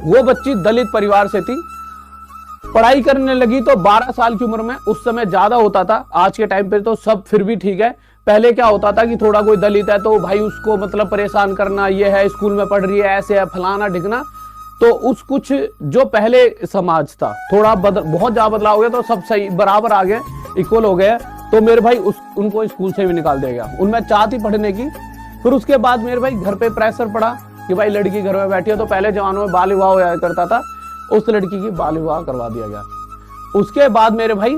वो बच्ची दलित परिवार से थी, पढ़ाई करने लगी तो 12 साल की उम्र में, उस समय ज्यादा होता था, आज के टाइम पे तो सब फिर भी ठीक है। पहले क्या होता था कि थोड़ा कोई दलित है तो भाई उसको मतलब परेशान करना, ये है स्कूल में पढ़ रही है, ऐसे है, फलाना ढिकना। तो उस कुछ जो पहले समाज था थोड़ा बहुत ज्यादा बदलाव हो गया, तो सब सही बराबर आ गए, इक्वल हो गए। तो मेरे भाई उनको स्कूल से भी निकाल दिया गया। उनमें चाह थी पढ़ने की। फिर उसके बाद मेरे भाई घर पे प्रेशर पड़ा कि भाई लड़की घर में बैठी है। तो पहले जमानों में बाल विवाह होया करता था, उस लड़की की बाल विवाह करवा दिया गया। उसके बाद मेरे भाई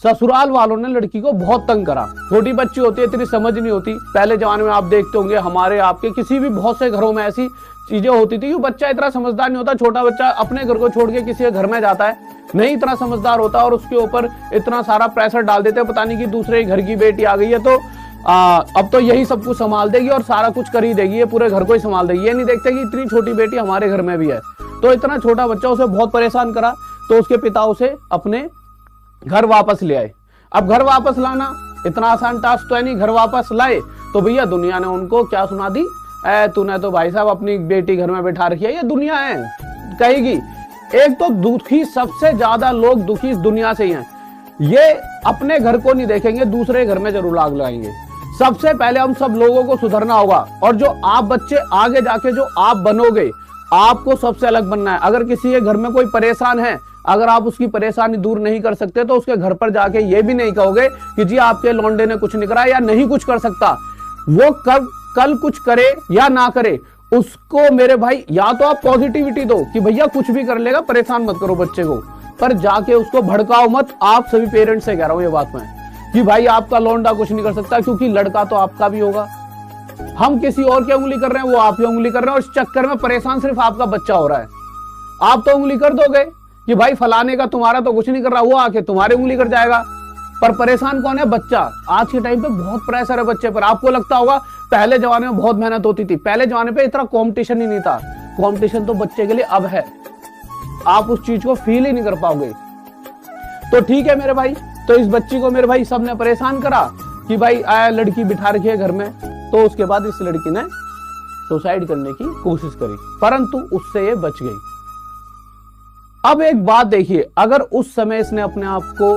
ससुराल वालों ने लड़की को बहुत तंग करा। छोटी बच्ची होती है, इतनी समझ नहीं होती। पहले जमाने में आप देखते होंगे, हमारे आपके किसी भी बहुत से घरों में ऐसी चीजें होती थी कि बच्चा इतना समझदार नहीं होता। छोटा बच्चा अपने घर को छोड़ के किसी के घर में जाता है, नहीं इतना समझदार होता, और उसके ऊपर इतना सारा प्रेशर डाल देते हैं, पता नहीं कि दूसरे घर की बेटी आ गई है तो अब तो यही सब कुछ संभाल देगी और सारा कुछ कर ही देगी, ये पूरे घर को ही संभाल देगी। ये नहीं देखते कि इतनी छोटी बेटी हमारे घर में भी है। तो इतना छोटा बच्चा, उसे बहुत परेशान करा। तो उसके पिता उसे अपने घर वापस ले आए। अब घर वापस लाना इतना आसान टास्क तो है नहीं। घर वापस लाए तो भैया दुनिया ने उनको क्या सुना दी, तूने तो भाई साहब अपनी बेटी घर में बैठा रखी है, ये दुनिया है कहेगी। एक तो दुखी, सबसे ज्यादा लोग दुखी इस दुनिया से ही हैं। ये अपने घर को नहीं देखेंगे, दूसरे घर में जरूर आग लगाएंगे। सबसे पहले हम सब लोगों को सुधरना होगा। और जो आप बच्चे आगे जाके जो आप बनोगे, आपको सबसे अलग बनना है। अगर किसी के घर में कोई परेशान है, अगर आप उसकी परेशानी दूर नहीं कर सकते तो उसके घर पर जाके ये भी नहीं कहोगे कि जी आपके लौंडे ने कुछ नहीं करा या नहीं कुछ कर सकता। वो कल कुछ करे या ना करे, उसको मेरे भाई या तो आप पॉजिटिविटी दो कि भैया कुछ भी कर लेगा, परेशान मत करो बच्चे को, पर जाके उसको भड़काओ मत। आप सभी पेरेंट्स से कह रहा हूं ये बात मैं कि भाई आपका लौंडा कुछ नहीं कर सकता, क्योंकि लड़का तो आपका भी होगा। हम किसी और की उंगली कर रहे हैं, वो आपकी उंगली कर रहे हैं, और इस चक्कर में परेशान सिर्फ आपका बच्चा हो रहा है। आप तो उंगली कर दोगे कि भाई फलाने का तुम्हारा तो कुछ नहीं कर रहा, वो आके तुम्हारी उंगली कर जाएगा, पर परेशान कौन है? बच्चा। आज के टाइम पे बहुत प्रेशर है बच्चे पर। आपको लगता होगा पहले जमाने में बहुत मेहनत होती थी, पहले जमाने पे इतना कंपटीशन ही नहीं था। कंपटीशन तो बच्चे के लिए अब है, आप उस चीज को फील ही नहीं कर पाओगे। तो ठीक है मेरे भाई, तो इस बच्ची को मेरे भाई सबने परेशान करा कि भाई आया लड़की बिठा रखी है घर में। तो उसके बाद इस लड़की ने सुसाइड करने की कोशिश करी, परंतु उससे ये बच गई। अब एक बात देखिए, अगर उस समय इसने अपने आप को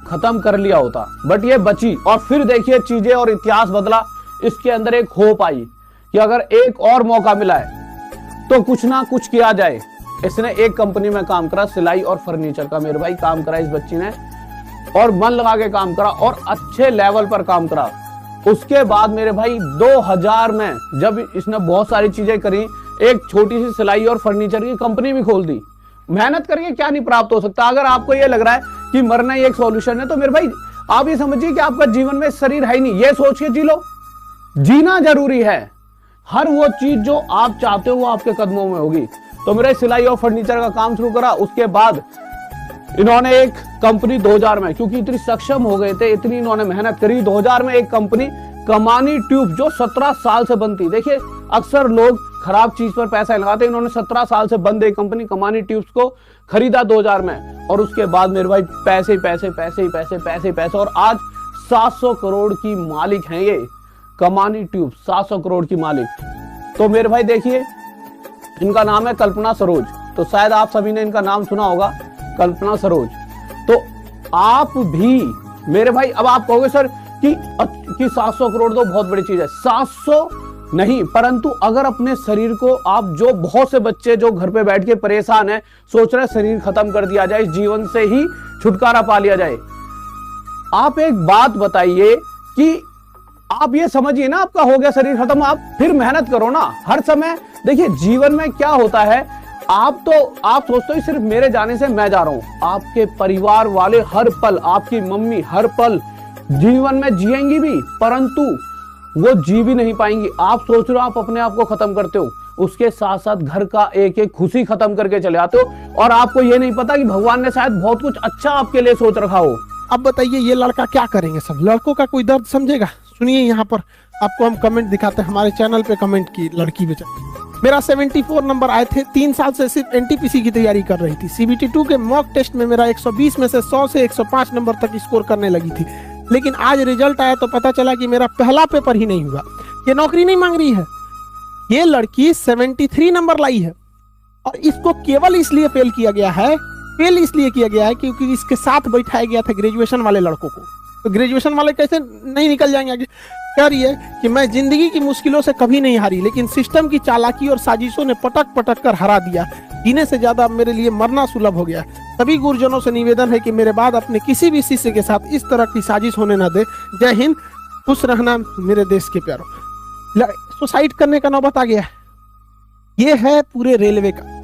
खत्म कर लिया होता, बट ये बची, और फिर देखिए चीजें और इतिहास बदला। इसके अंदर एक होप आई कि अगर एक और मौका मिला है तो कुछ ना कुछ किया जाए। इसने एक कंपनी में काम करा, सिलाई और फर्नीचर का मेरे भाई काम करा इस बच्ची ने, और मन लगा के काम करा और अच्छे लेवल पर काम करा। उसके बाद मेरे भाई 2000 में जब इसने बहुत सारी चीजें करी, एक छोटी सी सिलाई और फर्नीचर की कंपनी भी खोल दी। मेहनत करके क्या नहीं प्राप्त हो सकता। अगर आपको ये लग रहा है कि मरना ही एक सॉल्यूशन है, तो मेरे भाई आप ये समझिए कि आपका जीवन में शरीर है ही नहीं, ये सोच के जी लो। जीना जरूरी है। हर वो चीज जो आप चाहते हो वो आपके कदमों में होगी। तो मेरे सिलाई और फर्नीचर का काम शुरू करा। उसके बाद इन्होंने एक कंपनी 2000 में, क्योंकि इतनी सक्षम हो गए थे, इतनी इन्होंने मेहनत करी, 2000 में एक कंपनी कमानी ट्यूब जो 17 साल से बनती। देखिए अक्सर लोग खराब चीज पर पैसा लगाते, इन्होंने 17 साल से बंद एक कंपनी कमानी ट्यूब्स को खरीदा 2000 में। और उसके बाद मेरे भाई पैसे पैसे पैसे पैसे पैसे पैसे, और आज 700 करोड़ की मालिक हैं ये कमानी ट्यूब, 700 करोड़ की मालिक। तो मेरे भाई देखिए, इनका नाम है कल्पना सरोज। तो शायद आप सभी ने इनका नाम सुना होगा, कल्पना सरोज। तो आप भी मेरे भाई, अब आप कहोगे सर कि 700 करोड़ तो बहुत बड़ी चीज है। 700 नहीं, परंतु अगर अपने शरीर को आप, जो बहुत से बच्चे जो घर पे बैठ के परेशान है, सोच रहे शरीर खत्म कर दिया जाए, इस जीवन से ही छुटकारा पा लिया जाए। आप एक बात बताइए कि आप ये समझिए ना, आपका हो गया शरीर खत्म, आप फिर मेहनत करो ना हर समय। देखिए जीवन में क्या होता है, आप सोचते हो सिर्फ मेरे जाने से मैं जा रहा हूं, आपके परिवार वाले हर पल, आपकी मम्मी हर पल जीवन में जिएंगी भी, परंतु वो जी भी नहीं पाएंगी। आप सोच रहे हो आप अपने आप को खत्म करते हो, उसके साथ साथ घर का एक एक खुशी खत्म करके चले आते हो, और आपको ये नहीं पता कि भगवान ने शायद बहुत कुछ अच्छा आपके लिए सोच रखा हो। अब बताइए ये लड़का क्या करेंगे? सब लड़कों का कोई दर्द समझेगा? सुनिए यहाँ पर आपको हम कमेंट दिखाते हैं, हमारे चैनल पे कमेंट की लड़की बेचारी। मेरा 74 नंबर आए थे, 3 साल से सिर्फ एनटीपीसी की तैयारी कर रही थी। सीबीटी 2 के मॉक टेस्ट में मेरा 120 में से 100 से 105 नंबर तक स्कोर करने लगी थी, लेकिन आज रिजल्ट आया तो पता चला कि मेरा पहला पेपर ही नहीं हुआ। ये नौकरी नहीं मांग रही है, ये लड़की 73 नंबर लाई है, और इसको केवल इसलिए फेल किया गया है, फेल इसलिए किया गया है क्योंकि इसके साथ बैठाया गया था ग्रेजुएशन वाले लड़कों को। तो ग्रेजुएशन वाले कैसे नहीं निकल जाएंगे आगे? कह रही है कि मैं जिंदगी की मुश्किलों से कभी नहीं हारी, लेकिन सिस्टम की चालाकी और साजिशों ने पटक पटक कर हरा दिया। जीने से ज्यादा मेरे लिए मरना सुलभ हो गया। सभी गुरुजनों से निवेदन है कि मेरे बाद अपने किसी भी शिष्य के साथ इस तरह की साजिश होने न दे। जय हिंद, खुश रहना मेरे देश के प्यारों। सुसाइड करने का नौबत आ गया। ये है पूरे रेलवे का।